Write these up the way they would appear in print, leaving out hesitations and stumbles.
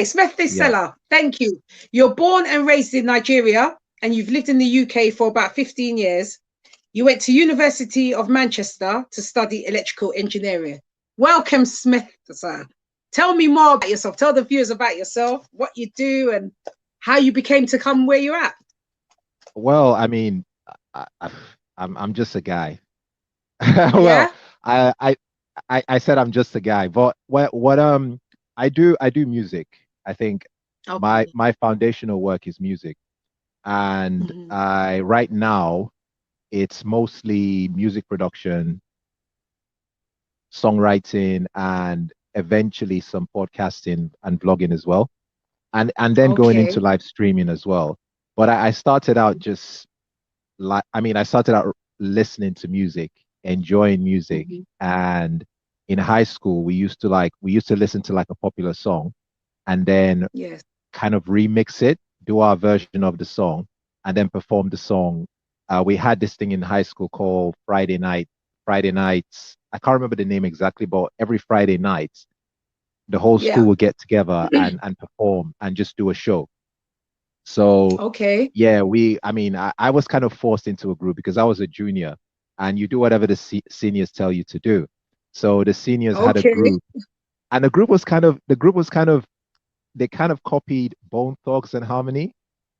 Smetsys Yeah. Selur, thank you. You're born and raised in Nigeria and you've lived in the UK for about 15 years. You went to University of Manchester to study electrical engineering. Welcome, Smetsys. Tell me more about yourself. Tell the viewers about yourself, what you do, and how you became to come where you're at. Well, I mean, I'm just a guy. Well, Yeah? I, I I said I'm just a guy, but what I do music. I think my Okay. my foundational work is music, and Mhm. I right now it's mostly music production, songwriting, and eventually some podcasting and blogging as well, and then going into Okay. live streaming as well. But I started out just like I started out listening to music, enjoying music, Mhm. and in high school we used to listen to like a popular song and then Yes. kind of remix it, do our version of the song, and then perform the song. We had this thing in high school called Friday nights. I can't remember the name exactly, but every Friday night, the whole school Yeah. would get together and perform and just do a show. So Okay. yeah, I was kind of forced into a group because I was a junior and you do whatever the seniors tell you to do. So the seniors had a Okay. group and the group was kind of they kind of copied Bone Thugs and Harmony.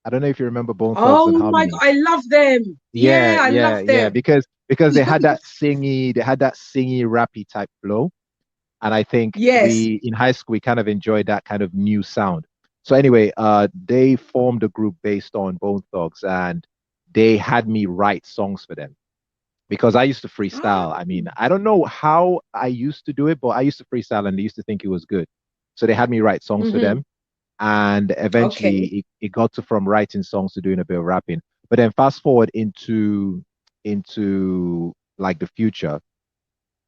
I don't know if you remember Bone Thugs and Oh my God, Harmony. I love them. Yeah, Yeah, I love yeah, yeah. them. Because they had that singy rappy type flow. And I think Yes. we in high school we kind of enjoyed that kind of new sound. So anyway, they formed a group based on Bone Thugs, and they had me write songs for them because I used to freestyle. I mean, Oh. I don't know how I used to do it, but I used to freestyle, and they used to think it was good. So they had me write songs for Hmm. them, and eventually Okay. it got to from writing songs to doing a bit of rapping. But then fast forward into like the future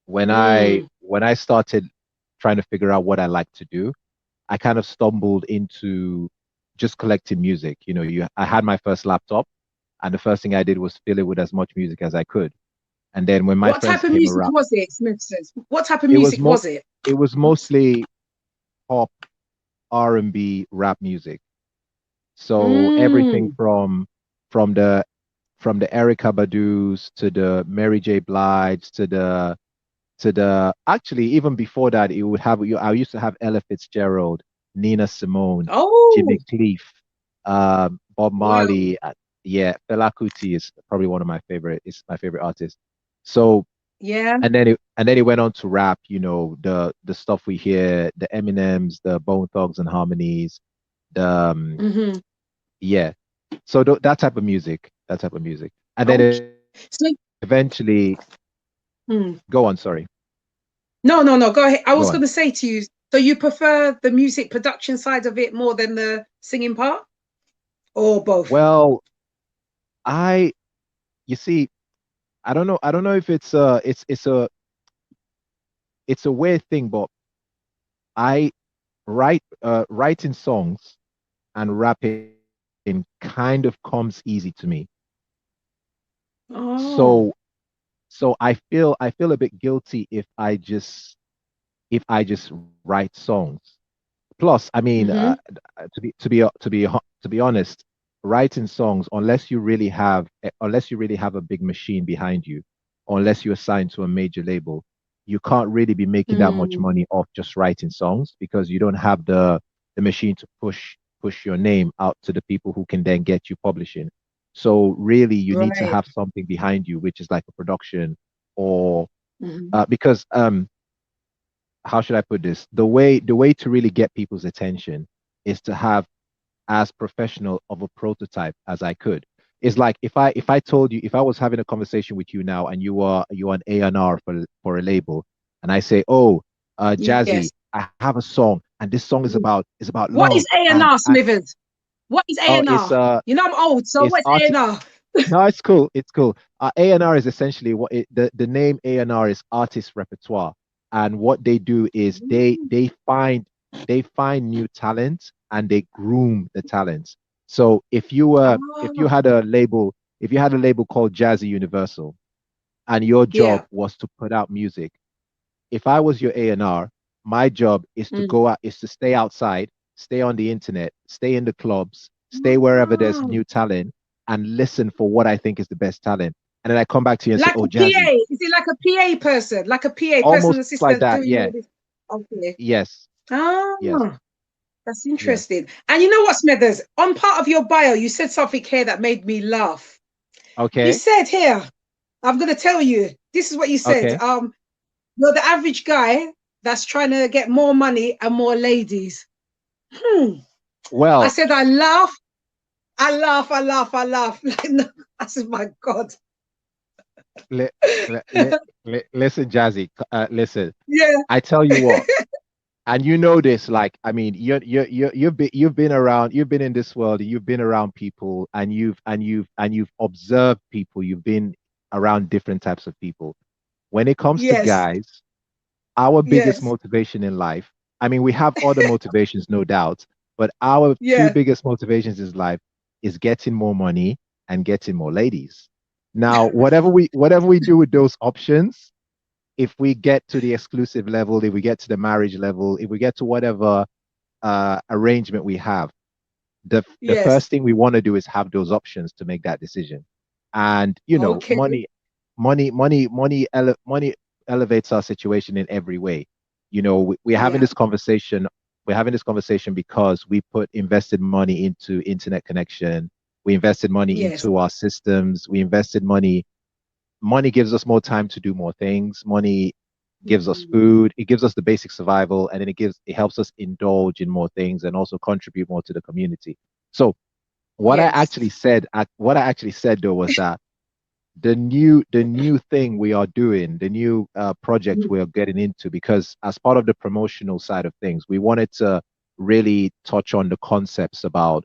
when I Mm. when I started trying to figure out what I like to do, I kind of stumbled into just collecting music. I had my first laptop, and the first thing I did was fill it with as much music as I could. And then when my What friends type of came music around, was it, Smith says? What type of it was music mo was it? it was mostly pop, R&B, rap music. So everything Mm. from the from the Erica Badu's to the Mary J. Blige to the actually even before that it would have you I used to have Ella Fitzgerald, Nina Simone, Jimmy Oh, Cliff, Bob wow. Marley. Yeah, Fela Kuti is probably one of my favorite. Is my favorite artist. So Yeah. and then it went on to rap. The stuff we hear, the Eminems, the Bone Thugs and Harmonies, the Hmm. yeah. So that type of music, and Okay. then So, eventually mm. go on. Sorry, No, no, no. Go ahead. I go was on. going to say to you, so you prefer the music production side of it more than the singing part, or both? Well, I you see, I don't know if it's a weird thing, but I writing songs and rapping kind of comes easy to me. Oh. So I feel a bit guilty if I just write songs. Plus, I mean, Hmm. to be honest, writing songs, unless you really have a big machine behind you, or unless you're signed to a major label, you can't really be making that much Mm. money off just writing songs because you don't have the machine to push your name out to the people who can then get you publishing. So really, you need to Right. have something behind you, which is like a production or Hmm. because how should I put this? The way to really get people's attention is to have as professional of a prototype as I could. It's like if I told you if I was having a conversation with you now and you are an A&R for a label and I say, "Oh, Jazzy, Yes. I have a song and this song is about What love is A&R, and Smithers? What is oh it's A&R? You know I'm old, so it's what's art A&R? no, it's cool. It's cool. A&R is essentially the name A&R is artist repertoire. And what they do is they find new talent and they groom the talents. So if you Oh, had a label called Jazzy Universal and your job yeah. was to put out music, if I was your A&R, my job is to Mm. go out is to stay outside stay on the internet, stay in the clubs, stay wherever there's Oh. new talent, and listen for what I think is the best talent. And then I come back to you and say, Like "Oh, a Jazzy, PA? Is it like a PA person? Like a PA person almost like assistant that." doing Yeah. all this? Okay. Yes. Yes. Oh, that's Yes. interesting. And you know what, Smithers? On part of your bio, you said something here that made me laugh. You Okay. said here, I'm gonna tell you, this is what you said. Okay. You're the average guy that's trying to get more money and more ladies. Hmm. I Well, said, I laugh, I laugh, I laugh, I laugh. Like, no, I said, my God. li- listen, Jazzy. Listen. Yeah, I tell you what. And you know this, like, I mean, you've been around, you've been in this world, you've been around people, and you've observed people, you've been around different types of people. When it comes to yes, guys, our biggest yes, motivation in life, I mean, we have other motivations, no doubt, but our two yeah. biggest motivations in life is getting more money and getting more ladies. Now, whatever we do with those options, if we get to the exclusive level, if we get to the marriage level, if we get to whatever arrangement we have, the Yes. first thing we want to do is have those options to make that decision. And you know, Okay. money elevates our situation in every way. You know, we're having Yeah. this conversation. We're having this conversation because we put invested money into internet connection. We invested money Yes. into our systems. We invested money. Money gives us more time to do more things. Money gives us Mm. food. It gives us the basic survival, and then it helps us indulge in more things and also contribute more to the community. So Yes. what I actually said though was that the new thing we are doing, the new project Mm. we're getting into, because as part of the promotional side of things, we wanted to really touch on the concepts about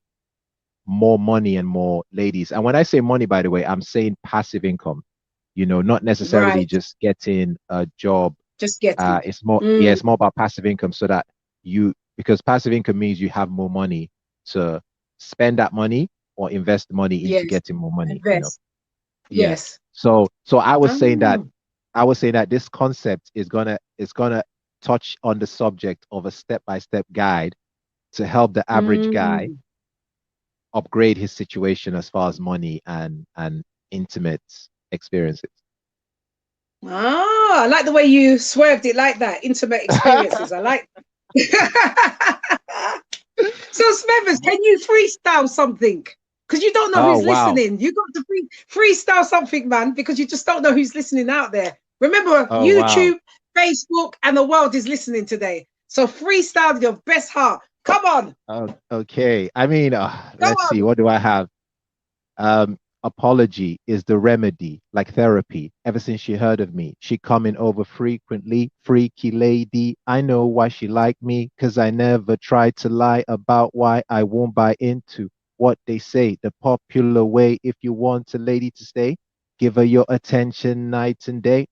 more money and more ladies. And when I say money, by the way, I'm saying passive income, not necessarily Right. just getting a job. Just getting. It's more, yeah, Mm. it's more about passive income so that because passive income means you have more money to spend that money or invest money into Yes. getting more money. Invest. Yeah. Yes. So Oh. I was saying that this concept is gonna touch on the subject of a step-by-step guide to help the average guy Mm. upgrade his situation as far as money and intimate experiences. Ah, I like the way you swerved it like that. Intimate experiences. I like. So, Smethers, can you freestyle something? Because you don't know Oh who's wow. listening. You got to freestyle something, man, because you just don't know who's listening out there. Remember, Oh wow. YouTube, Facebook, and the world is listening today. So freestyle your best heart. Come on, Okay. I mean, come let's see. on. What do I have? Apology is the remedy, like therapy. Ever since she heard of me, she coming over frequently. Freaky lady, I know why she like me, 'cause I never tried to lie about why I won't buy into what they say. The popular way, if you want a lady to stay, give her your attention night and day.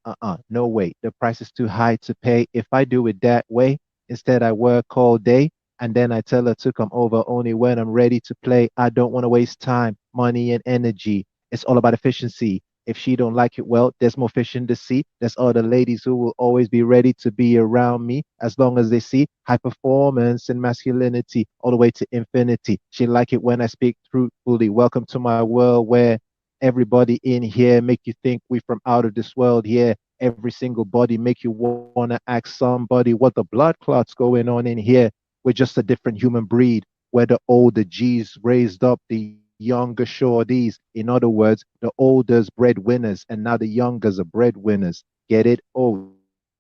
No way. The price is too high to pay. If I do it that way, instead I work all day and then I tell her to come over only when I'm ready to play. I don't want to waste time, money, and energy. It's all about efficiency. If she don't like it, well, there's more fish in the sea. There's other ladies who will always be ready to be around me as long as they see high performance and masculinity all the way to infinity. She like it when I speak truthfully. Welcome to my world where everybody in here make you think we from out of this world here. Every single body make you want to ask somebody what the blood clots going on in here. We're just a different human breed where the older G's raised up the younger shorties. In other words, the older's breadwinners and now the youngers are breadwinners. Get it? Oh,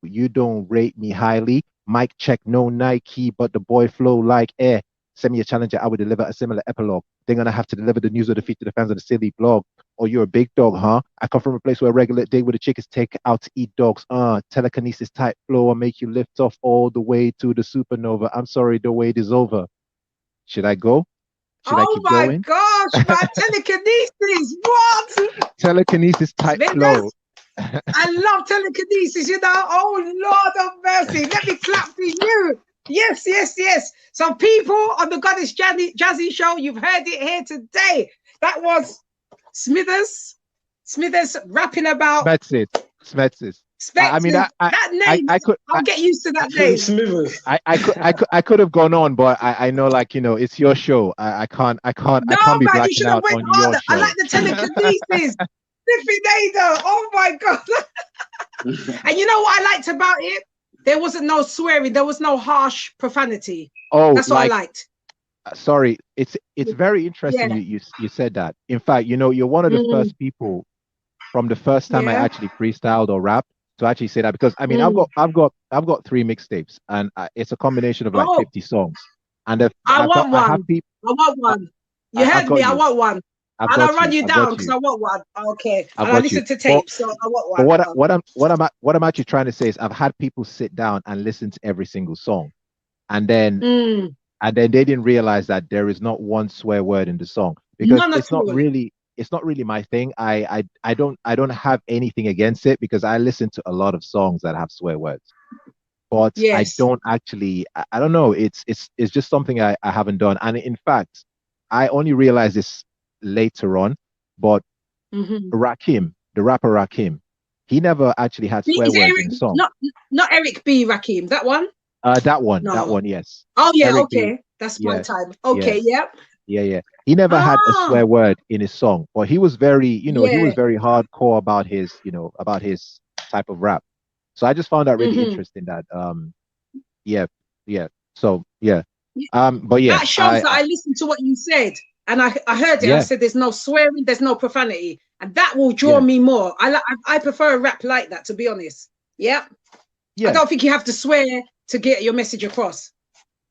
you don't rate me highly. Mic check, no Nike, but the boy flow like air. Send me a challenger, I would deliver a similar epilogue. They're gonna have to deliver the news or defeat to the fans of the silly blog. Oh, you're a big dog, huh? I come from a place where a regular day with the chick is take out to eat dogs. Telekinesis type flow, I make you lift off all the way to the supernova. I'm sorry, the wait is over. Should I go? Should I Oh keep my going? gosh, man, telekinesis. What? Telekinesis type flow. Smithers, I love telekinesis, you know. Oh, Lord of mercy. Let me clap for you. Yes, yes, yes. So, people on the Goddess Jazzy show, you've heard it here today. That was Smithers. Smithers rapping about Smetsys. Smetsys. I mean, Spectres. That name, I could, I'll get used to that name. Smithers. I could have gone on, but I know, like, it's your show. No, I can't be man, you blacking should have out went on your harder. I show. like the telekinesis. Definado. Oh my God. And you know what I liked about it? There wasn't no swearing. There was no harsh profanity. Oh, That's what I liked. sorry, it's very Yeah. interesting you said that. In fact, you're one of the first people from the first time I Yeah. actually freestyled or rapped to actually say that, because I mean, I've got 3 mixtapes, and it's a combination of like Oh, 50 songs, and if I want I have one. people. I want one. You I've heard me. got I you. want one. I've And I'll got run you. you I've down got because you. I want one. Okay. I've And I got you. listen to tapes, so I want But one. what I'm actually trying to say is I've had people sit down and listen to every single song, and then Mm, they didn't realize that there is not one swear word in the song, because none at all. it's not really my thing. I don't have anything against it, because I listen to a lot of songs that have swear words, but I Yes. don't actually. I don't know. It's just something I haven't done, and in fact, I only realized this later on. But Mm-hmm. Rakim, the rapper Rakim, he never actually had swear Is it words in Eric? the song. Not Eric B. Rakim. That one? That No. one, yes. Oh yeah. Eric B. Okay. That's my Yeah, time. yeah, Okay. Yep. yeah. He never had a Ah. swear word in his song, but he was very, he Yeah. was very hardcore about his, about his type of rap. So I just found that really Mm-hmm. interesting that, yeah, yeah. So yeah, but yeah, That shows that I listened to what you said and I heard it. I yeah, said there's no swearing, there's no profanity, and that will draw yeah, me more. I prefer a rap like that, to be honest. Yeah. I yeah. don't think you have to swear to get your message across.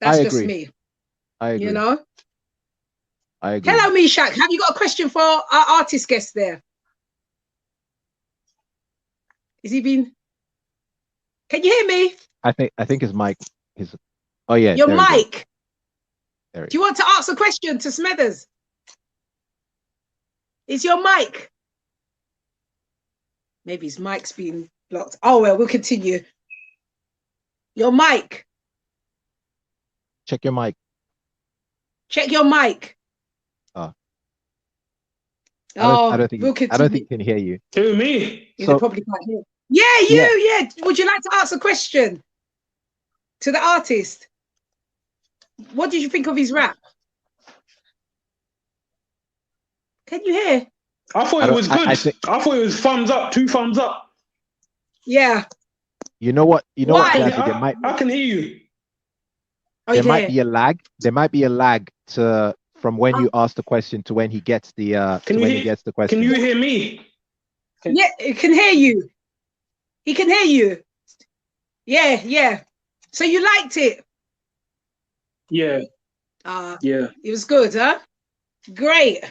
I That's just agree. me. I You agree. know. I agree. Hello, Mishak. Have you got a question for our artist guest there? Is he been? Can you hear me? I think his mic is. Oh yeah, Your there we go. mic. There Do you want to ask a question to Smethers? Is your mic? Maybe his mic's been blocked. Oh well, we'll continue. Your mic. Check your mic. Check your mic. Oh, Oh, I we'll don't think continue. he can hear you. Who, me? You So probably can't hear. Yeah, yeah, yeah. Would you like to ask a question to the artist? What did you think of his rap? Can you hear? I thought I it don't. was good. I think I thought it was thumbs up, 2 thumbs up. Yeah. you know what Why? Jazzy, I can hear you. Oh, there you might can be a lag. There might be a lag to from when hear. you ask the question to when he gets the Can to you when he hear? gets the Can question. you hear me? Yeah, it can hear you. He can hear you. Yeah, yeah. So you liked it? Yeah, yeah, It was good, huh? Great.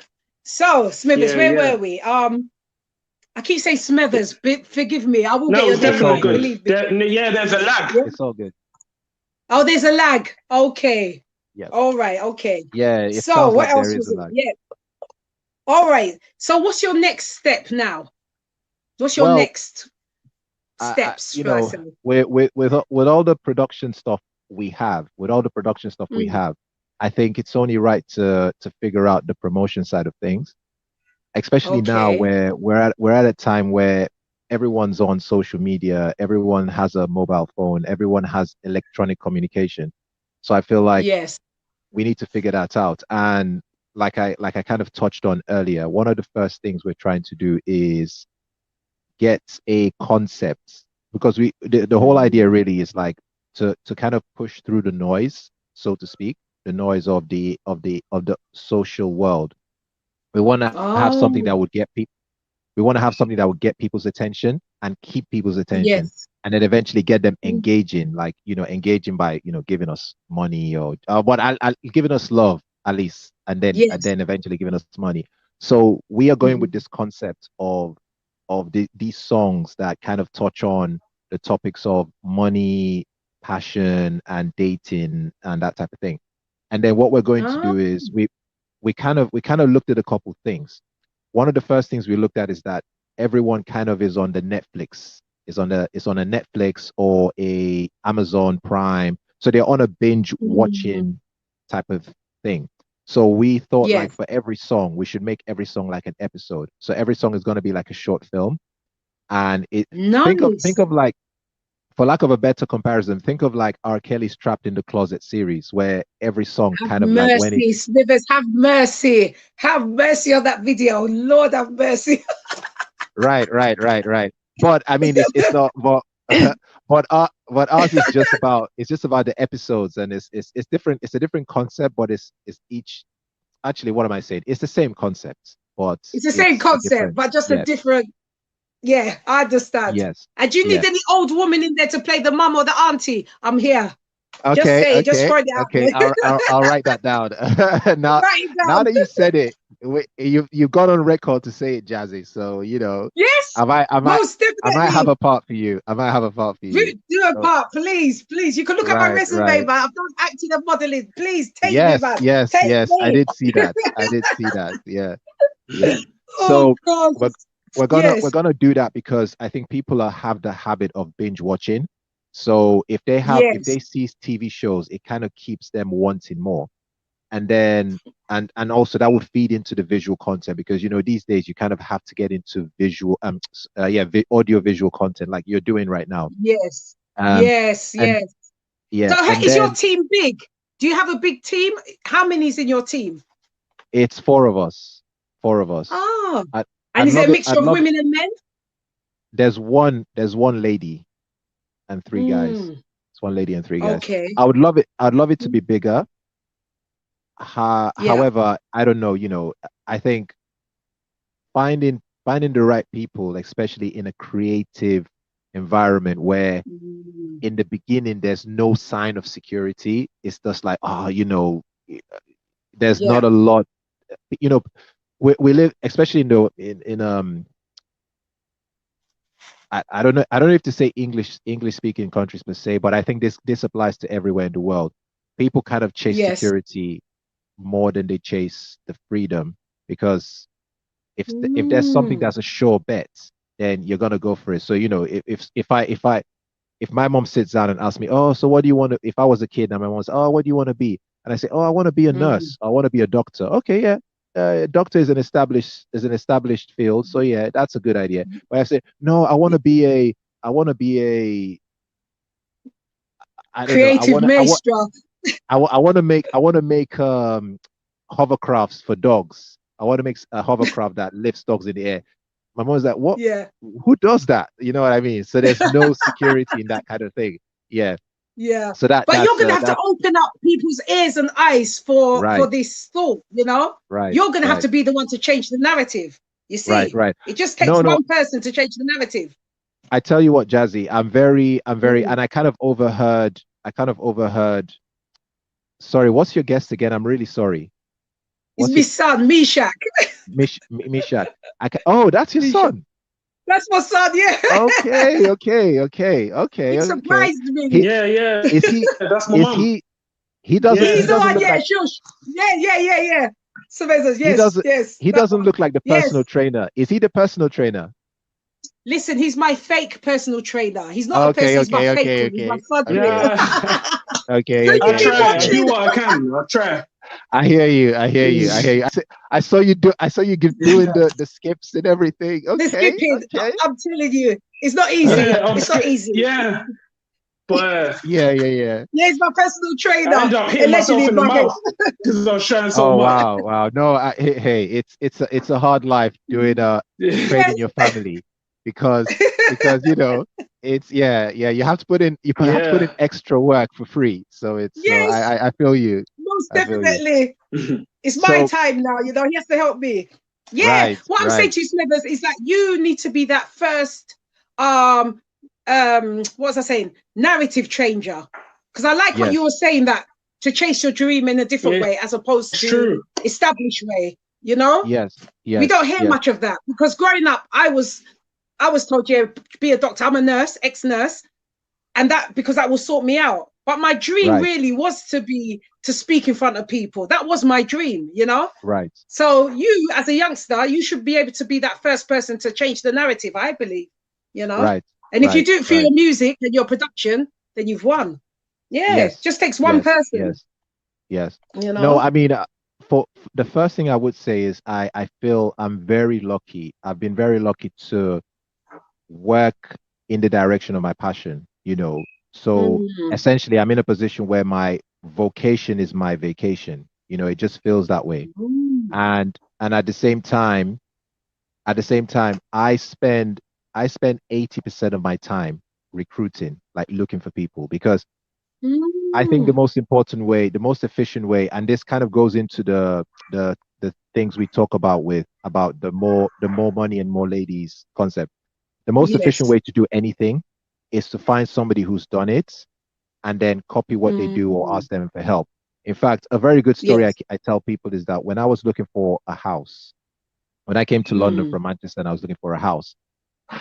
So, Smithers, yeah, where yeah. were we? I keep saying Smithers, but forgive me. I will No, get your it's name It's all right. definitely good. Believe good. me. Yeah, there's a lag. Yeah. It's all good. Oh, there's a lag. Okay. Yeah. All right. Okay. Yeah, it So, sounds what like there else is was a it? lag. Yeah. All right. So, what's your next step now? What's your Well, next steps, you should I know, say? with all the production stuff we have, Mm. I think it's only right to figure out the promotion side of things, especially now Okay. where we're at a time where everyone's on social media, everyone has a mobile phone, everyone has electronic communication. So I feel like Yes. we need to figure that out. And like I kind of touched on earlier, one of the first things we're trying to do is get a concept, because the whole idea Mm. really is like to kind of push through the noise, so to speak, the noise of the social world. We want to have something that Oh, would get people. We want to have something that would get people's attention and keep people's attention, yes. and then eventually get them Mm. engaging, like engaging by giving us money, or but I giving us love at least, and Yes. then eventually giving us money. So we are going with Mhm. this concept of these songs that kind of touch on the topics of money, passion, and dating, and that type of thing. And then what we're going to Oh, do is we kind of looked at a couple things. One of the first things we looked at is that everyone kind of is on the Netflix, is on a Netflix or a Amazon Prime. So they're on a binge mm. watching type of thing. So we thought, like, Yes. for every song, we should make every song like an episode. So every song is going to be like a short film. And Nice. think of like, for lack of a better comparison, think of like R. Kelly's Trapped in the Closet series, where every song Have kind of like when it mercy, Smithers. Have mercy. Have mercy on that video. Lord have mercy. right. But I mean, it's not, but but ours is just about, it's just about the episodes, and it's different. It's a different concept, but it's each, actually, what am I saying? It's the same concept, but It's the same it's a concept, different. but just a Yes, different. Yeah, I understand. yes, And do you need yes. any old woman in there to play the mum or the auntie? I'm here. Just Okay, say it. Just throw it out okay. there. I'll write that down. Now, Write it now down. that you said it, you've got on record to say it, Jazzy. So you know, Yes, I most might have definitely. a part for you. I might have a part for you. Do a So, part, please, please. You can look at my resume, right. man. I've done acting and modeling. Please take me, Yes, man. Take I me. did see that. I did see that. Yeah, yeah. Oh So God. we're we're Yes. gonna do that because I think people have the habit of binge watching. So if Yes. they see TV shows, it kind of keeps them wanting more. And then and also that would feed into the visual content, because you know these days you kind of have to get into visual audio visual content like you're doing right now. Yes. Um Yes. and Yes. yeah, So and is your then team big? Do you have a big team? How many's in your team? it's four of us. Four of us. Oh, I and I'd is it a love it. mixture of women and men? There's one lady and three guys. Mm, It's one lady and three guys. okay. I'd love it to be bigger. Yeah. However, I don't know, I think finding the right people, especially in a creative environment where Mm, in the beginning there's no sign of security. It's just like, there's yeah. not a lot, you know, we live, especially in I don't know if to say English speaking countries per se, but I think this applies to everywhere in the world. People kind of chase Yes. security more than they chase the freedom, because if there's something Mm, that's a sure bet, then you're gonna go for it. So if my mom sits down and asks me, oh, so what do you want to, if I was a kid and my mom says, oh, what do you want to be? And I say, oh, I want to be a mm, nurse. I want to be a doctor. Okay, yeah. Doctor is an established field. So yeah, that's a good idea. But I say, no, I want to be a, I don't know. creative maestro. I want to make hovercrafts for dogs. I want to make a hovercraft that lifts dogs in the air. My mom's like, what? Yeah. Who does that? You know what I mean? So there's no security in that kind of thing. Yeah. Yeah. So But you're gonna have to that's open up people's ears and eyes for right, this thought, you know? You're gonna have right, to be the one to change the narrative. You see, right. it just takes No. one person to change the narrative. I tell you what, Jazzy, I'm very, Mm. and I kind of overheard. Sorry, what's your guest again? I'm really sorry. It's What's my your son, Mishak. Mishak? Oh, that's your Mishak. son. That's my son, yeah. Okay. He surprised me. He Yeah. is he That's my is mum. he doesn't Yeah. He's he the doesn't one, look yeah, like shush. Yeah. Sylvester, he doesn't yes. he That doesn't one. look like the Yes. personal trainer. Is he the personal trainer? Listen, he's my fake personal trainer. He's not a person, he's my fake one. He's my son. Okay. Yeah. So I you've been try. I do watching. what I can. I try. I hear you. I saw you doing the skips and everything. The Okay. skipping, I'm telling you, it's not easy. Yeah, I'm It's not scared. easy. Yeah, but Yeah. Yeah, he's my personal I trainer. ended up hitting Allegedly myself in in the my head. mouth because I was trying so Oh much. wow. No, hey, it's a hard life doing Yes. training your family, because it's you have to put in Yeah. extra work for free. So it's Yes, I feel you. most I feel you. definitely. It's my So time now, he has to help me. Yeah, right, what I'm saying right. to you, Smithers, is that you need to be that first what was I saying? Narrative changer. Because I like what you Yes. were saying, that to chase your dream in a different Yeah, way as opposed it's to true. established way, you know? Yes. We Yes. don't hear Yes. much of that because growing up, I was told, yeah, be a doctor. I'm a nurse, ex-nurse, and that because that will sort me out. But my dream Right. really was to speak in front of people. That was my dream, you know? Right. So you, as a youngster, you should be able to be that first person to change the narrative, I believe, you know? Right. And if you Right. do it for Right. your music and your production, then you've won. Yeah, Yes. just takes one Yes. person, Yes. Yes. you No, know? I mean, for the first thing I would say is I feel I'm very lucky. I've been very lucky to work in the direction of my passion, you know. So Mm. essentially, I'm in a position where my vocation is my vacation. You know, it just feels that way. Mm. And at the same time, I spend 80% of my time recruiting, like looking for people, because I think the Mm. most important way, the most efficient way, and this kind of goes into the things we talk about with about the more money and more ladies concept. The most efficient Yes. way to do anything is to find somebody who's done it and then copy what they do or Mm. ask them for help. In fact, a very good story Yes. I tell people is that when I was looking for a house, when I came to London Mm. from Manchester and I was looking for a house,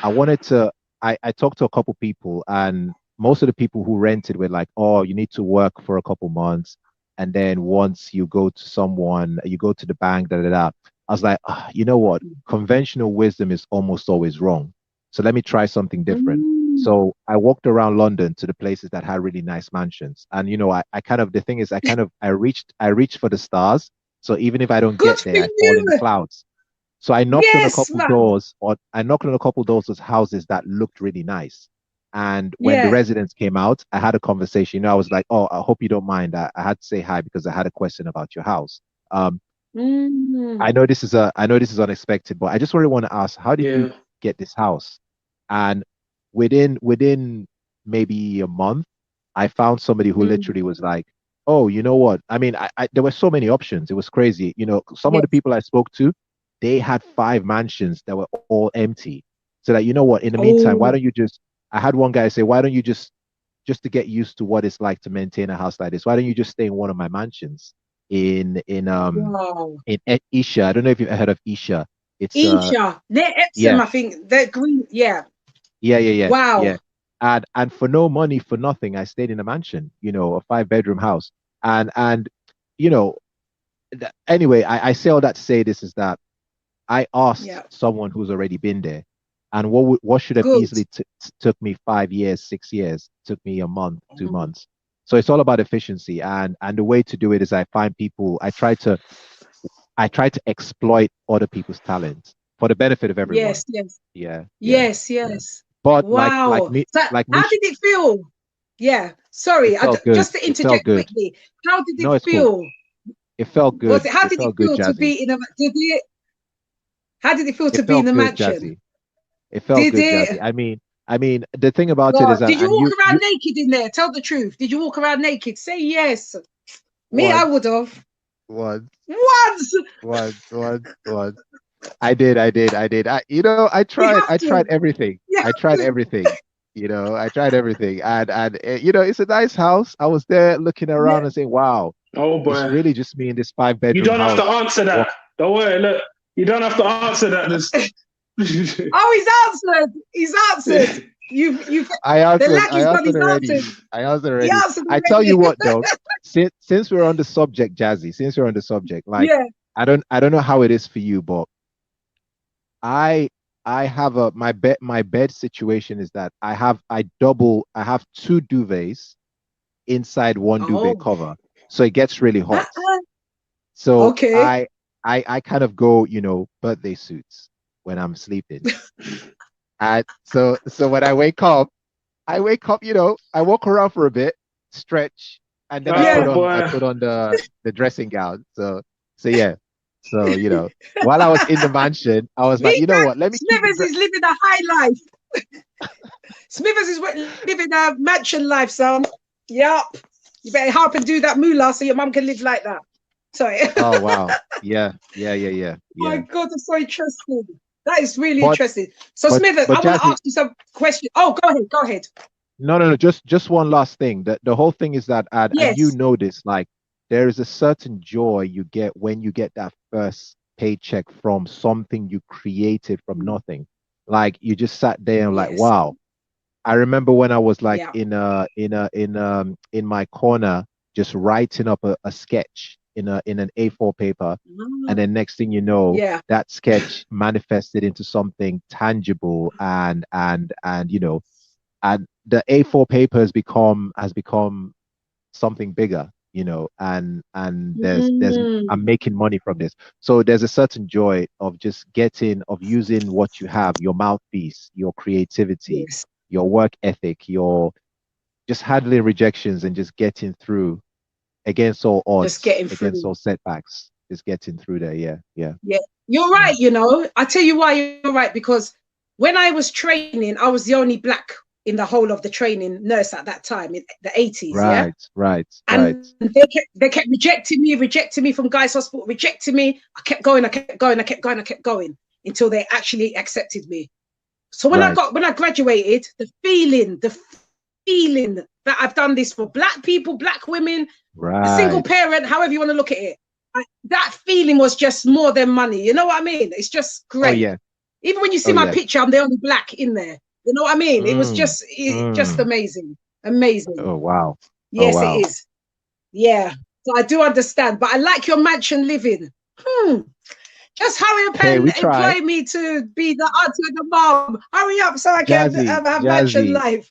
I wanted to, I talked to a couple people, and most of the people who rented were like, oh, you need to work for a couple months. And then once you go to someone, you go to the bank, da da da. I was like, ah, you know what? Conventional wisdom is almost always wrong. So let me try something different. Mm. So I walked around London to the places that had really nice mansions. And you know, I kind of the thing is I reached for the stars. So even if I don't Good get for there, I fall in the you. clouds. So Yes, man. I knocked on a couple doors of houses that looked really nice. And when the Yeah. residents came out, I had a conversation. You know, I was like, "Oh, I hope you don't mind. I had to say hi because I had a question about your house." Um, Mm. I know this is unexpected, but I just really want to ask, how did you Yeah. get this house? And within maybe a month, I found somebody who Mm. literally was like, "Oh, you know what? I mean, there were so many options. It was crazy. You know, some of the Yes. people I spoke to, they had 5 mansions that were all empty. So that you know what? In the meantime, why Oh, don't you just? I had one guy say, "Why don't you just to get used to what it's like to maintain a house like this? Why don't you just stay in one of my mansions wow. in Isha? I don't know if you've heard of Isha. It's Isha. Near Epsom, yeah, I think. That green. Yeah. yeah. Wow. And for no money, for nothing, I stayed in a mansion, you know, a 5 bedroom house. And you know, anyway, I say all that to say this is that I asked Yeah. someone who's already been there, and what should have Good. easily took me 5 years, 6 years, took me a month, two Mm. months. So it's all about efficiency, and the way to do it is I find people. I try to exploit other people's talents for the benefit of everyone. Yes. Yes. Yeah, yeah, Yes. yeah. Yes. But Wow. So, like me, how did it feel? Yeah. it Sorry. felt good. Just to It felt interject good. quickly. How did No, it it's cool. feel? It felt Was good. it? How It did it felt good, feel to Jazzy. be in a? Did it? How did it feel to It be in felt the good, mansion? Jazzy. It felt Did good, it? Jazzy. I mean, the thing about it is God, that, did you and walk you around naked in there? Tell the truth. Did you walk around naked? Say yes. Me, I once, would have. once, Once. once. I did. You know, You have I tried to. everything. You I have tried to. everything. You know, I tried everything, and you know, it's a nice house. I was there looking Yeah. around and saying, "Wow, Oh it's boy. really just me in this five You bedroom don't have to house." answer Walk. that. Don't worry. Look, you don't have to answer that. This. Oh, he's answered. He's answered. You've. The lag I is done. answered He's already. answered. I answered He already. answered I tell you already. what though, since we're on the subject, Jazzy, since we're on the subject, like Yeah. I don't know how it is for you, but I I have a my bed situation is that I have two duvets inside one duvet Oh. cover. So it gets really hot. Uh-uh. So Okay. I kind of go, you know, birthday suits when I'm sleeping. And so when I wake up, you know, I walk around for a bit, stretch, and then Yeah. Oh I boy. put on the dressing gown. So yeah. So, you know, while I was in the mansion, I was like, Me, you know what, let me keep the Smithers is living a high life. Smithers is living a mansion life, son. Yup. You better help and do that moolah so your mum can live like that. Sorry. Oh wow. My Yeah. God, that's so interesting. That is really But interesting. So, Smithers, but I want to Jazzy, ask you some questions. Oh, go ahead. Go ahead. no, just one last thing. The whole thing is that and you Yes. know this, like there is a certain joy you get when you get that first paycheck from something you created from nothing. Like you just sat there and like, Yes. wow. I remember when I was like Yeah. in my corner just writing up a sketch in an A4 paper, and then next thing you know, Yeah. that sketch manifested into something tangible, and you know, and the A4 paper has become something bigger. you know, and there's Mm. I'm making money from this. So there's a certain joy of just of using what you have, your mouthpiece, your creativity, Yes. your work ethic, your just handling rejections and just getting through against all Just odds, getting against through. all setbacks, just getting through there. Yeah, yeah, Yeah. You're yeah. right, you know. I tell you why you're right, because when I was training, I was the only black in the whole of the training nurse at that time in the 80s, yeah? Right, right, right, And they kept rejecting me from Guy's Hospital, rejecting me. I kept going, I kept going, I kept going, I kept going until they actually accepted me. So right, when I graduated, the feeling that I've done this for black people, black women, a single right. parent, however you want to look at it, that feeling was just more than money. You know what I mean? It's just Oh great. yeah, Even when you oh see my yeah. picture, I'm the only black in there. You know what I mean? It was Mm, just mm. amazing. Amazing. Oh wow, oh Yes, it wow. is. Yeah. So I do understand, but I like your mansion living. Just hurry up Hey, and we try. employ me to be the auntie and the mom. Hurry up so I can Jazzy, have mansion Jazzy, life.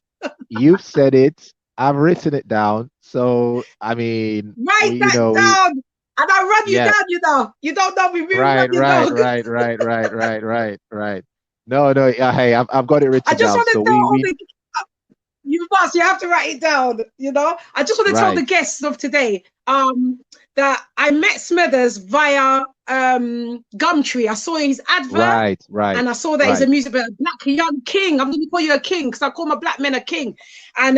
you've said it. I've written it down. So I mean, Write we, that down, and I run you yeah, down. You know, you don't know me. We run right, you right, down. right, right, right, right, right, right. No, no, yeah, hey, I've got it I written just down. want to So tell all we, the you must. You have to write it down. You know. I just want to tell right, the guests of today that I met Smethers via Gumtree. I saw his advert. right, right, And I saw that he's a right, music a black young king. I'm going to call you a king because I call my black men a king, and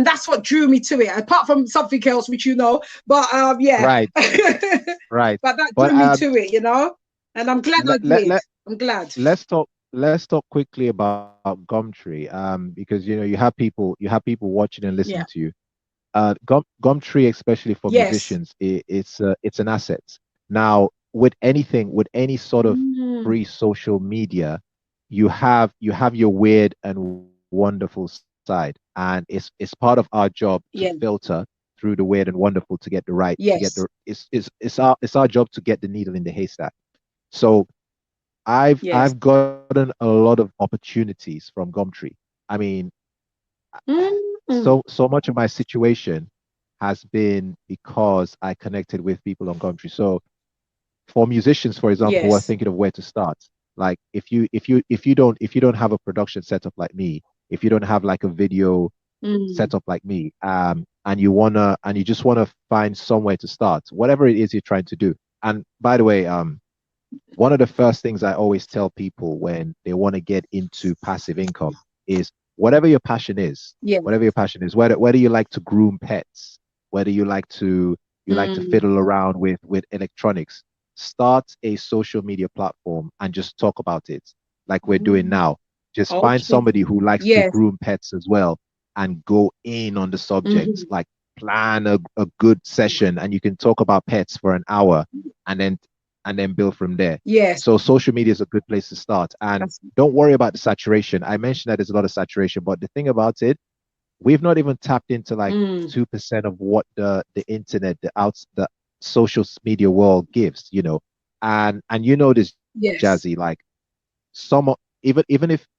that's what drew me to it. Apart from something else, which you know, but yeah, right, but right. that But drew me to it, you know. And I'm glad I let, let, did. let, I'm glad. let's talk quickly about Gumtree, because you know you have people watching and listening Yeah. to you. Gumtree, especially for Yes. musicians, it's an asset. Now, with anything, with any sort of Mm. free social media, you have your weird and wonderful side, and it's part of our job to Yeah. filter through the weird and wonderful to get the right to get Yes. the it's our job to get the needle in the haystack. So Yes. I've gotten a lot of opportunities from Gumtree. I mean, Mm. so much of my situation has been because I connected with people on Gumtree. So for musicians, for example, who are Yes. thinking of where to start, like if you don't have a production setup like me, if you don't have like a video Mm. setup like me, and you just wanna find somewhere to start, whatever it is you're trying to do. And by the way, one of the first things I always tell people when they want to get into passive income is Yeah. whatever your passion is, whether you like to groom pets, whether you like to Mm. fiddle around with electronics, start a social media platform and just talk about it like we're doing Mm. now. Just find Okay. somebody who likes to Yes. groom pets as well and go in on the subject. Hmm. Like plan a good session and you can talk about pets for an hour and then build from there. Yes. So social media is a good place to start. And That's, don't worry about the saturation. I mentioned that there's a lot of saturation, but the thing about it, we've not even tapped into like mm. 2% of what the internet, the social media world gives, you know. And you know this, Yes. Jazzy, like some even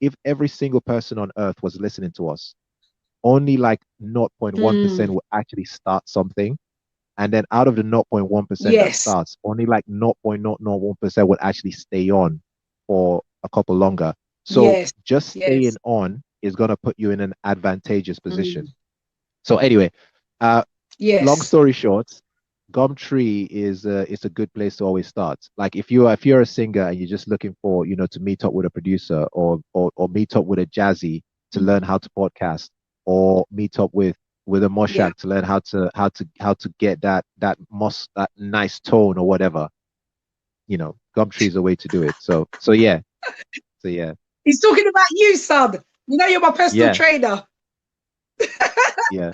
if every single person on earth was listening to us, only like 0.1% Mm. will actually start something. And then out of the 0.1% that Yes. starts, only like 0.001% would actually stay on for a couple longer. So Yes. just staying Yes. on is going to put you in an advantageous position. Mm. So anyway, uh, long Yes. story short, Gumtree is a good place to always start. Like if you're a singer and you're just looking for, to meet up with a producer or meet up with a Jazzy to learn Mm. how to podcast, or meet up with a Yeah. Moshak to learn how to get that nice tone or whatever. Gumtree is a way to do it. So yeah. So yeah. He's talking about you, son. You know you're my personal Yeah. trainer. Yeah.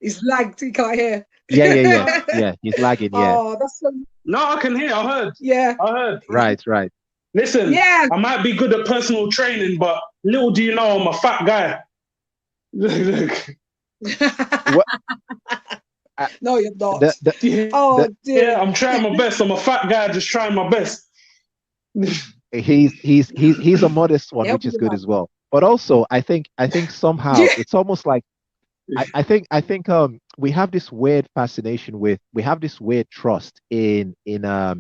He's lagged. He can't hear. Yeah, yeah, yeah. No, Yeah. He's lagging, yeah. Oh, that's so. no, I can hear. I heard. Yeah. I heard. Right, right. Listen, Yeah. I might be good at personal training, but little do you know, I'm a fat guy. Look, What I, No, you're not. the the yeah, Oh the dear. I'm trying my best. I'm a fat guy, just trying my best. he's a modest one, which Help is the good man. as well. But also, I think somehow Yeah. it's almost like I think we have this weird fascination with we have this weird trust in a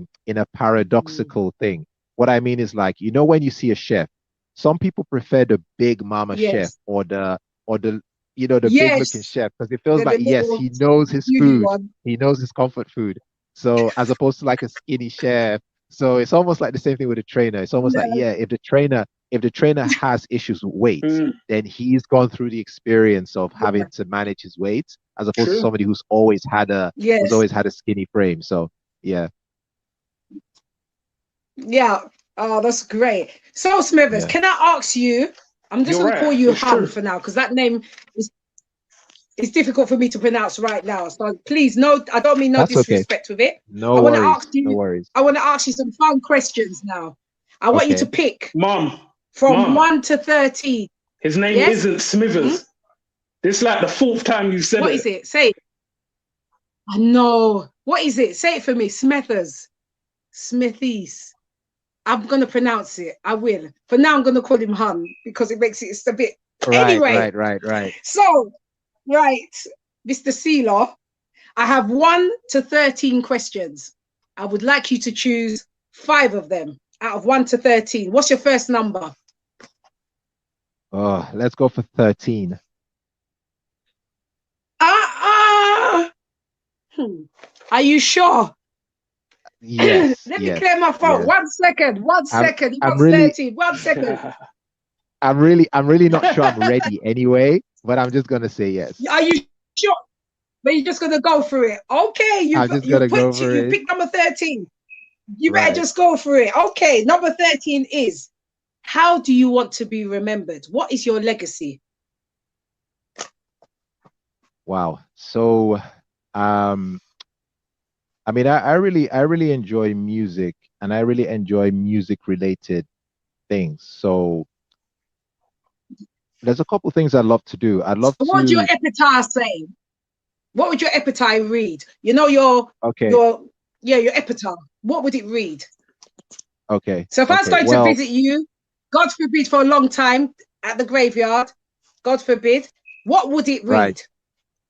Mm. paradoxical thing. What I mean is like, when you see a chef, some people prefer the big mama chef Yes. or the the big looking Yes. chef because it feels The like, yes, little he knows his beauty food, one. he knows his comfort food. So as opposed to like a skinny chef. So it's almost like the same thing with a trainer. It's almost like, No. yeah, if the trainer has issues with weight, Mm, then he's gone through the experience of Yeah. having to manage his weight as opposed to true. somebody who's Yes. always had a skinny frame. So yeah, Yeah. Oh, that's great. So, Smithers, yeah, can I ask you? I'm just You're going to right. call you It's Han true. for now because that name is difficult for me to pronounce right now. So, please, no, I don't mean no that's okay. disrespect with it. I No want to ask worries, no you. worries. I want to ask you some fun questions now. I want you to Okay, pick Mom, from Mom, 1 to 13. his name Yes. isn't Hmm? Smithers. This is like the fourth time you said What is it. it? Say it. I know. What is it? Say it for me. Smethers. Smithies. I'm gonna pronounce it. I will. For now, I'm gonna call him Hun because it makes it's a bit. right, Anyway, right, right, right. so right, Mr. Selur, I have 1 to 13 questions. I would like you to choose 5 of them out of 1 to 13. What's your first number? Oh, let's go for 13. Ah, hmm. Are you sure? Yes, Let me yes, clear my throat. yes. 1 second. One I'm second. You I'm got really 13. 1 second. I'm really not sure I'm ready anyway, but I'm just gonna say yes. Are you sure? But you're just gonna go through it. Okay, I'm just gonna go for you it. picked number 13. You better Right. just go for it. Okay, number 13 is how do you want to be remembered? What is your legacy? Wow. So, um, I mean, I really enjoy music and I really enjoy music related things. So there's a couple things I'd love to do. I'd So love what would your to, epitaph say? What would your epitaph read? okay, your your epitaph. What would it read? okay, So if I was okay. going to Well, visit you, God forbid for a long time at the graveyard, God forbid, what would it right. read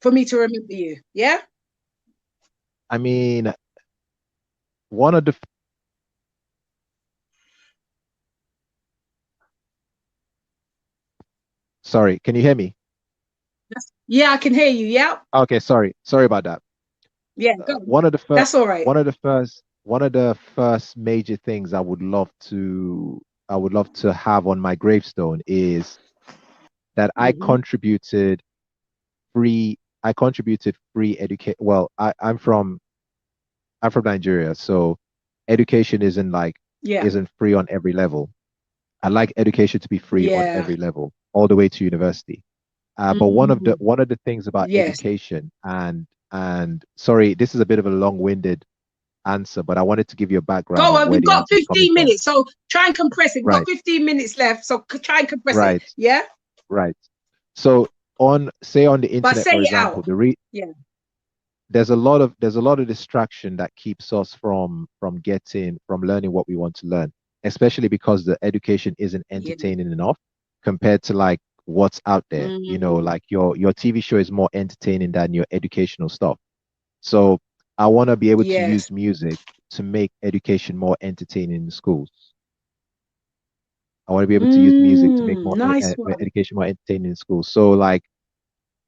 for me to remember you? Yeah? I mean, one of the, sorry, can you hear me? Yeah, I can hear you. Yeah. Okay, sorry about that. Yeah, Uh, go. one of the first, That's all right. one of the first major things I would love to have on my gravestone is that Mm-hmm. I contributed free education. Well, I'm from Nigeria, so education Yeah. isn't free on every level. I like education to be free on Yeah. every level, all the way to university. But one of the Mm, one of the things about yes. education and sorry, this is a bit of a long-winded answer, but I wanted to give you a background Go of on. where We've the got answer is coming 15 from. minutes. So try and compress it. We've got Right, 15 minutes left. So try and compress it. right, Yeah. right. So on the But internet, say for it example, out. Yeah. there's a lot of distraction that keeps us from learning what we want to learn, especially because the education isn't Yeah. entertaining enough compared to like what's out there. Mm, Like your TV show is more entertaining than your educational stuff. So I want to be able to yes. use music to make education more entertaining in schools. I want to be able to use music to make Nice one. education more entertaining in schools. So like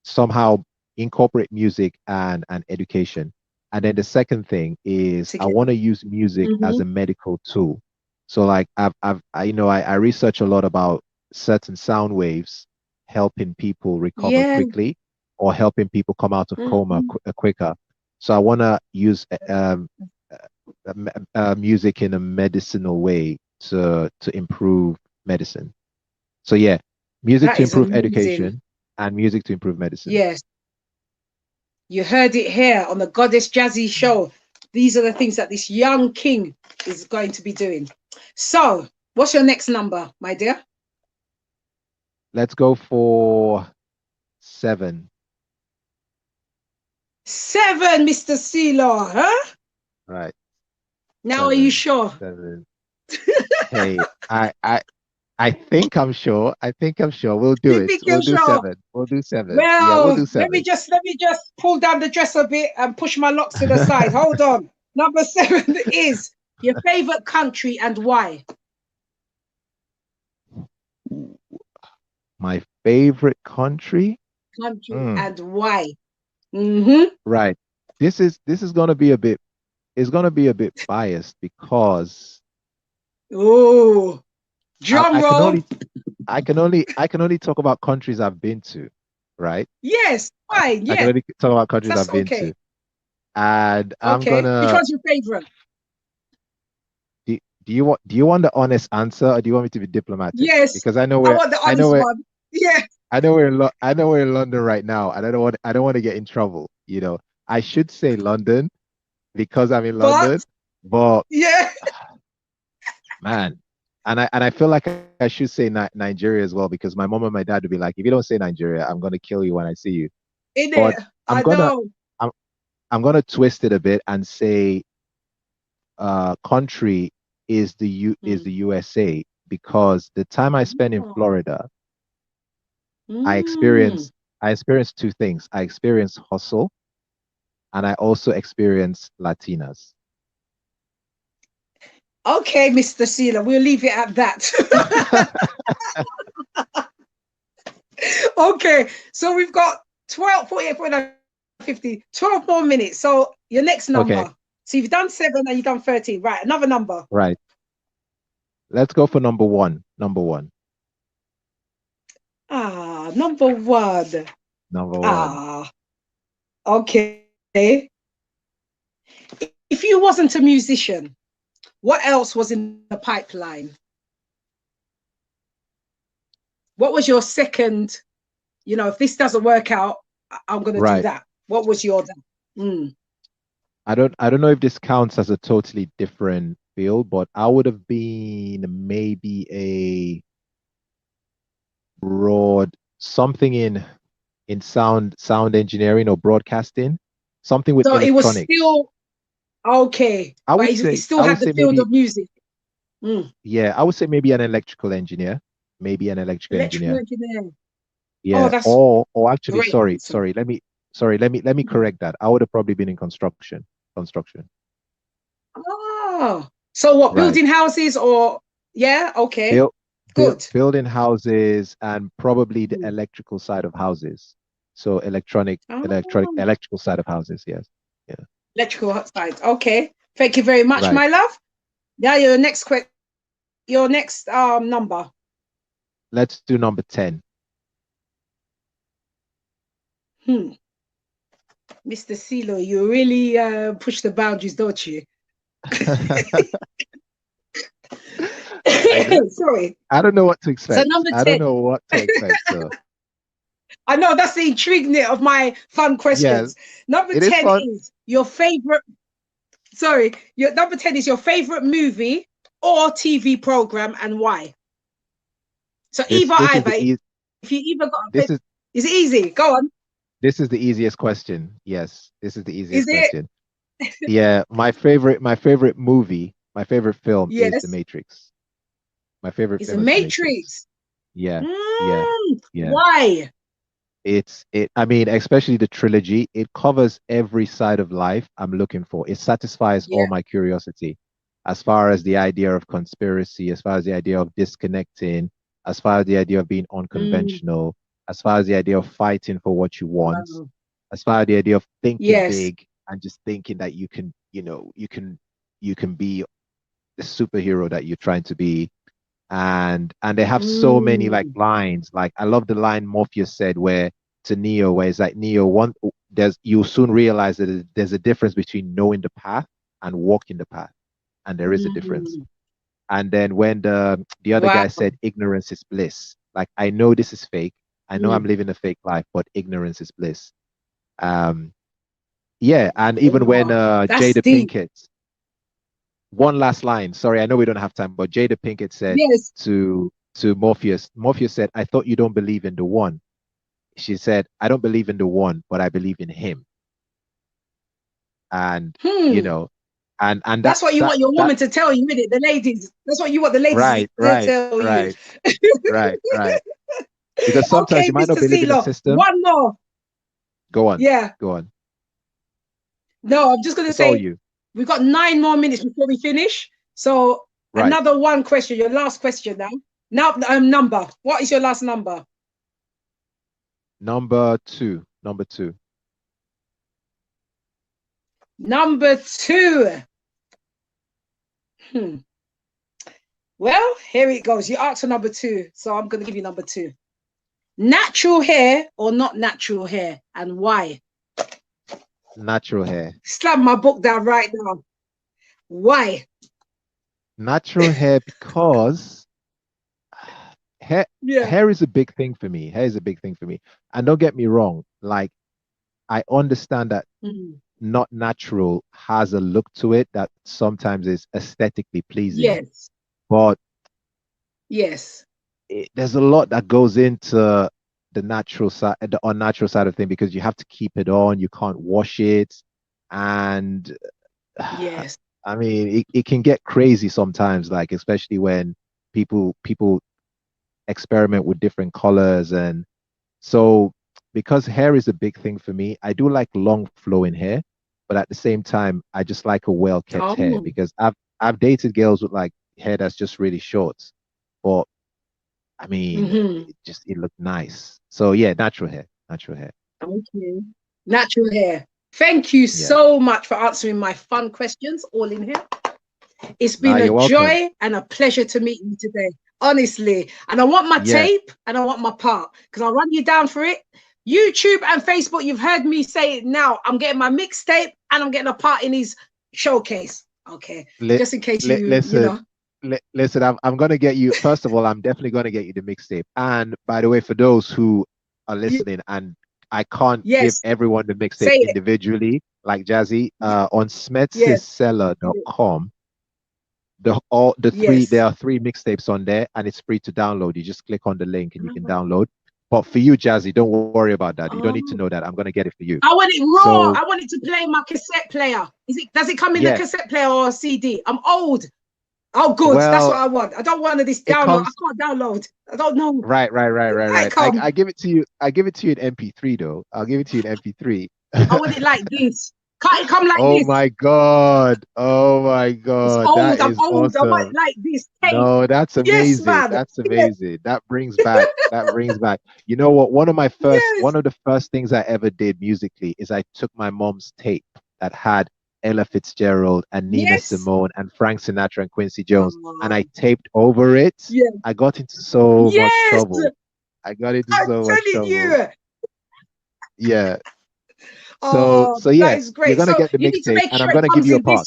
somehow incorporate music and education. And then the second thing is I want Together. to use music as Hmm. a medical tool. So like I research a lot about certain sound waves helping people recover Yeah. quickly or helping people come out of coma Hmm. quicker. So I want to use music in a medicinal way to improve medicine. So yeah, music That to is improve amazing. education and music to improve medicine. Yes. You heard it here on the Goddess Jazzy show. These are the things that this young king is going to be doing. So, what's your next number, my dear? Let's go for 7. 7, Mr. Selur, huh? Right. Now, are you 7. sure? 7. Hey, I I think I'm sure. I think I'm sure. We'll do You it. think We'll you're do sure? 7. We'll do 7. Yeah, we'll Well, do let me 7. just pull down the dress a bit and push my locks to the side. Hold on. Number 7 is your favorite country and why. My favorite country? Country Mm, and why. Mm-hmm. right. This is gonna be a bit it's gonna be a bit biased because Oh, I, drum I can roll. only I can only talk about countries I've been to, right? Yes, fine. I can Yeah, only talk about countries that's I've been okay. to. And I'm Okay. Which gonna one's your favorite? do, do you want the honest answer or do you want me to be diplomatic? Yes, Because I know I where want the I know honest where one. Yeah, I know we're in London right now, and I don't want to get in trouble. I should say London because I'm in but London, but yeah, man, and I feel like I should say Nigeria as well because my mom and my dad would be like, if you don't say Nigeria, I'm gonna kill you when I see you. in it. But I'm I gonna know. I'm I'm gonna twist it a bit and say country is Mm. the USA because the time I spent in Oh. Florida, I Mm. experienced I experienced two things. I experienced hustle and I also experienced Latinas. Okay, Mr. Sealer, we'll leave it at that. Okay, so we've got 12, 48, 49, 50, 12 more minutes. So your next Okay, number. So you've done 7 and you've done 13. Right, another number. right. Let's go for number one. Number one. Ah, number 1. Number one. Ah, okay. If you wasn't a musician, what else was in the pipeline? What was your second, if this doesn't work out, I'm going to do Right. that. What was your that? Mm. I don't know if this counts as a totally different field, but I would have been maybe a broad something in sound engineering or broadcasting, something with So it was electronics. still okay, I but would it say still I would had the say field maybe of music. Mm. yeah, I would say maybe an electrical engineer, maybe an electrical Electrical engineer. engineer. Oh, Yeah, that's or actually, great sorry, answer. sorry. Let me Mm. correct that. I would have probably been in construction. Construction. Oh, so what? Right. Building houses or yeah? Okay, Build, good. building houses and probably the Mm. electrical side of houses. So Oh, electrical side of houses. Yes. Yeah. electrical side. Okay, thank you very much, Right. my love. Now your next number. Let's do number 10. Hmm. Mr. Silo, you really push the boundaries, don't you? I don't, Sorry. I don't know what to So expect. number I don't 10. know what to expect. So I know that's the intrigue of my fun yes, questions. Number it is 10 fun. is your favorite, sorry, your number 10 is your favorite movie or TV program and why. So This this is either, the easy. if you either got a This favorite, is is it easy? Go on. this is the easiest question. Yes, this is the Is easiest it? question. Yeah, my favorite movie, my favorite film is The Yes. Matrix. My favorite Is a film is The Matrix. Matrix. Yeah, yeah, Mm, yeah. why? I mean, especially the trilogy, it covers every side of life I'm looking for. It satisfies all Yeah. my curiosity as far as the idea of conspiracy, as far as the idea of disconnecting, as far as the idea of being Mm, unconventional, as far as the idea of fighting for what you want, wow. as far as the idea of thinking Yes. big and just thinking that you can be the superhero that you're trying to be. And they have so many like Mm, lines. Like I love the line Morpheus said where to Neo, where it's like Neo, one there's you'll soon realize that there's a difference between knowing the path and walking the path. And there is a difference. mm, And then when the other wow. guy said ignorance is bliss, like I know this is fake. I know I'm Mm, living a fake life, but ignorance is bliss. Um, yeah, and even when wow. That's Jada deep. Pinkett, one last line. Sorry, I know we don't have time, but Jada Pinkett said Yes. to Morpheus, Morpheus said, I thought you don't believe in the one. She said, I don't believe in the one, but I believe in him. And, you Hmm. know, And That's what you want your that woman to tell you, isn't it? The ladies. That's what you want the ladies right, to right, tell you. right, right. Because sometimes Okay, you might not Mr. believe in the Selur, system. one more. Go on, Yeah. go on. No, I'm just going to It's all say you. we've got 9 more minutes before we finish. So Right. another one question, your last question now. Now, number. What is your last number? Number two. Number two. Number 2. Well, here it goes. You asked for number 2, so I'm going to give you number 2. Natural hair or not natural hair, and why? Natural hair. Slam my book down right now. Why? Natural hair because hair Yeah. hair is a big thing for me. Hair is a big thing for me. And don't get me wrong, like I understand that not natural has a look to it that sometimes is aesthetically pleasing. Yes. But Yes. there's a lot that goes into the natural side, the unnatural side of thing, because you have to keep it on, you can't wash it, and Yes. I mean it can get crazy sometimes, like especially when people experiment with different colors. And so because hair is a big thing for me, I do like long flowing hair, but at the same time I just like a well kept hair, Oh. because I've dated girls with like hair that's just really short, but I mean it looked nice. So yeah, natural hair. Natural hair. Okay. Natural hair. Thank you Yeah. so much for answering my fun questions all in here. It's been You're a welcome. joy and a pleasure to meet you today, honestly. And I want my tape and I want my part, because I'll run you down for it. YouTube and Facebook, you've heard me say it now. I'm getting my mixtape and I'm getting a part in his showcase. Okay. Just in case listen, listen, I'm gonna get you. First of all, I'm definitely gonna get you the mixtape. And by the way, for those who are listening, and I can't give everyone the mixtape individually, like Jazzy, on smetsysselur.com. There are 3 mixtapes on there, and it's free to download. You just click on the link and you can download. But for you, Jazzy, don't worry about that. You don't need to know that. I'm gonna get it for you. I want it raw. So, I want it to play my cassette player. Does it come in the cassette player or a CD? I'm old. Oh, good. Well, that's what I want. I don't want this download. I can't download. I don't know. Right. I give it to you. I give it to you in MP3 though. I'll give it to you in MP3. I want it like this. Can't it come like this? Oh my God. It's old. I'm old. Awesome. I want it like this. Hey. No, that's amazing. Yes, man. That's amazing. That brings back. You know what? One of the first things I ever did musically is I took my mom's tape that had Ella Fitzgerald and Nina Simone and Frank Sinatra and Quincy Jones, and I taped over it. I got into so much trouble. I got into so much trouble. Yeah. So yeah, that is great. You're gonna get the mixtape, and I'm gonna it give you a part.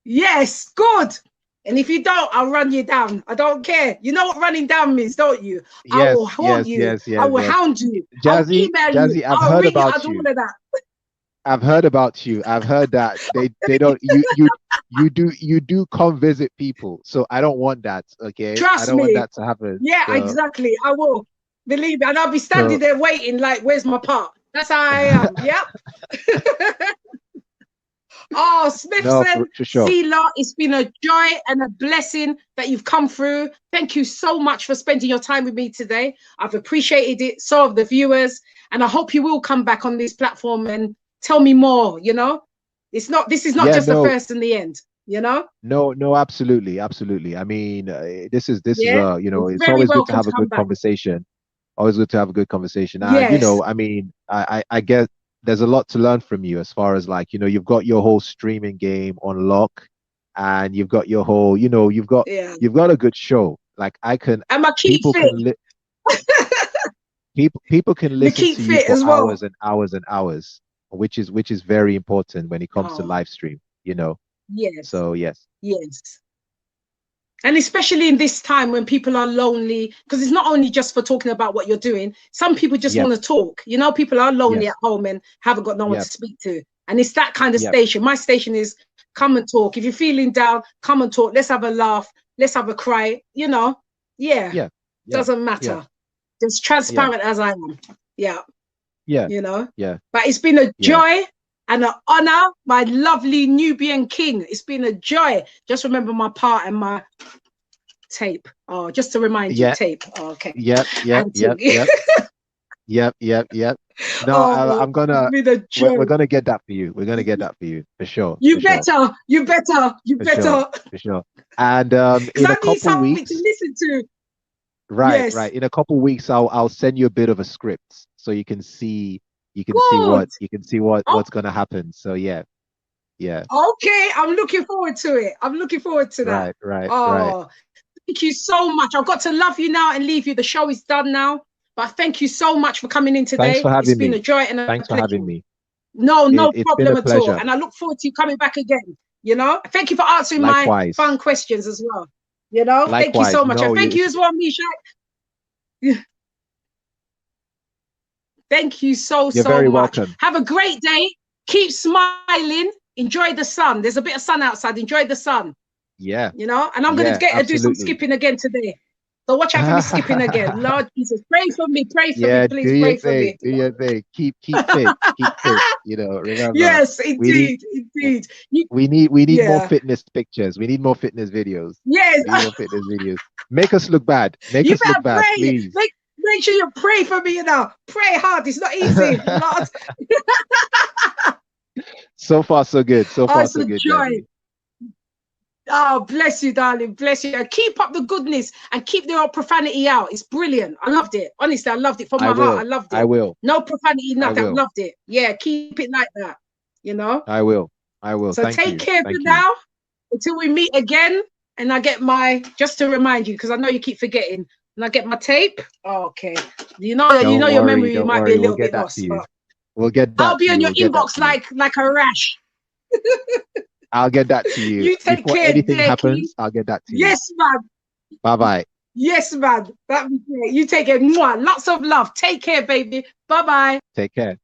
Yes, good. And if you don't, I'll run you down. I don't care. You know what running down means, don't you? I will haunt you. I will hound you. Jazzy, I'll email you. I've heard about you. All of that. I've heard about you. I've heard that they don't you do come visit people. So I don't want that. Okay. Trust I don't me. want that to happen. Yeah, exactly. I will. Believe me. And I'll be standing there waiting, like, where's my part? That's how I am. Yep. Oh, Smetsys Selur, it's been a joy and a blessing that you've come through. Thank you so much for spending your time with me today. I've appreciated it. So have the viewers. And I hope you will come back on this platform and tell me more, you know. This is not just the first and the end, you know. No, absolutely. I mean, this is you know, it's always good to have a good conversation. Always good to have a good conversation. And you know, I mean, I get there's a lot to learn from you, as far as, like, you know, you've got your whole streaming game on lock, and you've got your whole, you know, you've got a good show. Like, and my people can people can listen to you for hours and hours and hours, which is very important when it comes to live stream, you know. Yes. So yes. And especially in this time when people are lonely, because it's not only just for talking about what you're doing. Some people just want to talk. You know, people are lonely at home and haven't got no one to speak to. And it's that kind of station. My station is come and talk. If you're feeling down, come and talk. Let's have a laugh. Let's have a cry. You know, doesn't matter. Just transparent as I am. You know. But it's been a joy and an honor, my lovely Nubian king. It's been a joy. Just remember my part and my tape. Oh, just to remind you, tape. Oh, okay. Yep. No, Oh, I'm gonna. it's been a joy. We're gonna get that for you. We're gonna get that for you for sure. You for sure. better. You better. You For better. sure. For sure. And Because in I a need couple something weeks, to listen to. right, Yes. right. In a couple weeks, I'll send you a bit of a script so you can see Good. what's gonna happen. So yeah. Okay, I'm looking forward to it. I'm looking forward to that. Right. Oh, thank you so much. I've got to love you now and leave you. The show is done now. But thank you so much for coming in Thanks today. for having It's been me. a joy and a Thanks for pleasure. having me. No It's been problem a at all. pleasure. And I look forward to you coming back again. Thank you for answering Likewise. my fun questions as well. Thank you Likewise. so much. No, And thank you as well, Misha. Thank you so You're very much. welcome. Have a great day. Keep smiling. Enjoy the sun. There's a bit of sun outside. Enjoy the sun. Yeah. And I'm going to do some Absolutely. skipping again today. So watch out for me skipping again. Lord Jesus, pray for me. Pray for me. Please do pray your for thing. me. Do your thing. Keep fit. Keep fit. Remember. Yes, We indeed. need more Yeah. fitness pictures. We need more fitness videos. Yes. We need more fitness videos. Make us look bad. Make You us look better bad, pray. please. Make sure you pray for me, Pray hard. It's not easy. Lord. So far, so good. So far, It's so a good, joy. Jazzy. Oh, bless you, darling. Bless you. And keep up the goodness and keep the profanity out. It's brilliant. I loved it. Honestly, I loved it from my heart. I loved it. I will. No profanity, nothing. I will. loved it. Yeah, keep it like that. I will. So take care for now until we meet again. And I get just to remind you, because I know you keep forgetting, and I get my tape. Oh, okay. Your memory might be a little bit lost. We'll get that. I'll be on your inbox like a rash. I'll get that to you. You take Before care, anything happens, I'll get that to you. Yes, man. Bye-bye. Yes, man. That'd be great. You take care. Mwah. Lots of love. Take care, baby. Bye-bye. Take care.